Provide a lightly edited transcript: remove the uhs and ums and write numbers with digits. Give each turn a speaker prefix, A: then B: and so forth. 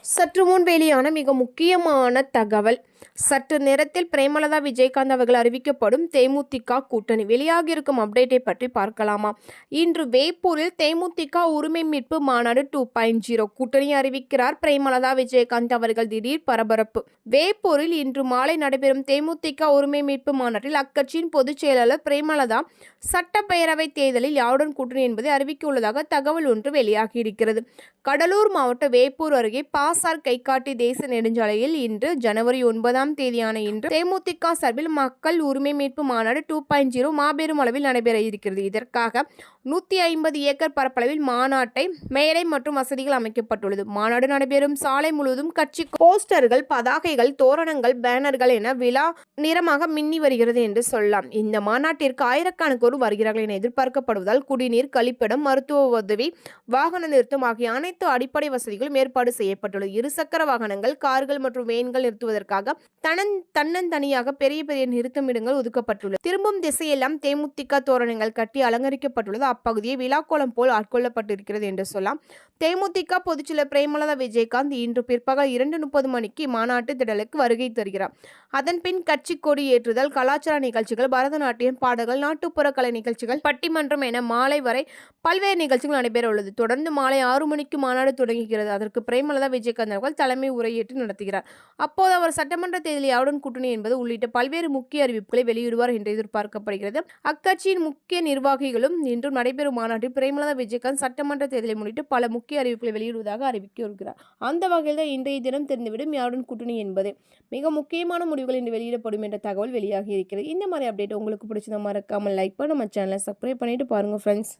A: சற்று முன் வெளியான மிக முக்கியமான தகவல். சற்று நேரத்தில் பிரேமலதா விஜயகாந்த் அவர்கள் அறிவிக்கப்படும் தேமுதிக கூட்டணி வெளியாகியிருக்கும் அப்டேட்டை பற்றி பார்க்கலாமா? இன்று வேப்பூரில் தேமுதிக உரிமை மீட்பு மாநாடு 2.0 கூட்டணி அறிவிக்கிறார் பிரேமலதா விஜயகாந்த் அவர்கள். திடீர் பரபரப்பு. வேப்பூரில் இன்று மாலை நடைபெறும் தேமுதிக உரிமை மீட்பு மாநாட்டில் அக்கட்சியின் பொதுச் செயலாளர் பிரேமலதா சட்டப்பேரவை தேர்தலில் யாருடன் கூட்டணி என்பதை அறிவிக்க உள்ளதாக தகவல் ஒன்று வெளியாகியிருக்கிறது. கடலூர் மாவட்ட வேப்பூர் அருகே பாசார் கைகாட்டி தேசிய நெடுஞ்சாலையில் இன்று ஜனவரி 9ஆம் தேதியான இன்று தேமுதிக சார்பில் மக்கள் உரிமை மீட்பு மாநாடு 2.0 மாபெரும் அளவில் நடைபெற இருக்கிறது. இதற்காக 150 ஏக்கர் பரப்பளவில் மாநாட்டை மேடை மற்றும் வசதிகள் அமைக்கப்பட்டுள்ளது. மாநாடு நடைபெறும் சாலை முழுவதும் கட்சி போஸ்டர்கள், பதாகைகள், தோரணங்கள், பேனர்கள் என விழா நிறமாக மின்னி வருகிறது என்று சொல்லலாம். இந்த மாநாட்டிற்கு ஆயிரக்கணக்கோர் வருகிறார்கள் என எதிர்பார்க்கப்படுவதால் குடிநீர், கழிப்பிடம், மருத்துவ உதவி, வாகன நிறுத்தம் ஆகிய அனைத்து அடிப்படை வசதிகளும் ஏற்பாடு செய்யப்பட்டுள்ளது. இருசக்கர வாகனங்கள், கார்கள் மற்றும் வேன்கள் நிறுத்துவதற்காக தன்னந்தனியாக பெரிய பெரிய நிறுத்தமிடங்கள் ஒதுக்கப்பட்டுள்ளது. திரும்பும் திசையெல்லாம் தேமுதிக தோரணங்கள் கட்டி அலங்கரிக்கப்பட்டுள்ளது. அப்பகுதியை விழாக்கோலம் போல் ஆட்கொள்ளப்பட்டிருக்கிறது என்று சொல்லலாம். தேமுதிக பொதுச்செயலர் பிரேமலதா விஜயகாந்த் இன்று பிற்பகல் 2:30 மணிக்கு மாநாட்டு திடலுக்கு வருகை தருகிறார். அதன் பின் கட்சி கொடி ஏற்றுதல், கலாச்சார நிகழ்ச்சிகள், பரதநாட்டியம், பாடல்கள், நாட்டுப்புற கலை நிகழ்ச்சிகள், பட்டிமன்றம் என மாலை வரை பல்வேறு நிகழ்ச்சிகள் நடைபெற உள்ளது. தொடர்ந்து மாலை 6 மணிக்கு மாநாடு தொடங்குகிறது. அதற்கு பிரேமலதா விஜயகாந்த் அவர்கள் தலைமை உரையேற்று நடத்துகிறார். அப்போது அவர் சட்டமன்ற தேர்தலில் யாருடன் கூட்டணி என்பது உள்ளிட்ட பல்வேறு முக்கிய அறிவிப்புகளை வெளியிடுவார் என்று எதிர்பார்க்கப்படுகிறது. அக்கட்சியின் முக்கிய நிர்வாகிகளும் இன்று நடைபெறும் மாநாட்டில் பிரேமலதா விஜயகாந்த் சட்டமன்ற தேர்தலை முன்னிட்டு பல முக்கிய அறிவிப்புகளை வெளியிடுவதாக அறிவிக்க இருக்கிறார். அந்த வகையில் தான் இன்றைய தினம் தெரிந்துவிடும் யாருடன் கூட்டணி என்பது. மிக முக்கியமான முடிவுகள் இன்று வெளியிடப்படும் என்ற தகவல் வெளியாகி இருக்கிறது. இந்த மாதிரி அப்டேட் உங்களுக்கு பிடிச்சதை மறக்காமல் லைக் பண்ண நம்ம சேனலை சப்ஸ்கிரைப் பண்ணிட்டு பாருங்க ஃப்ரெண்ட்ஸ்.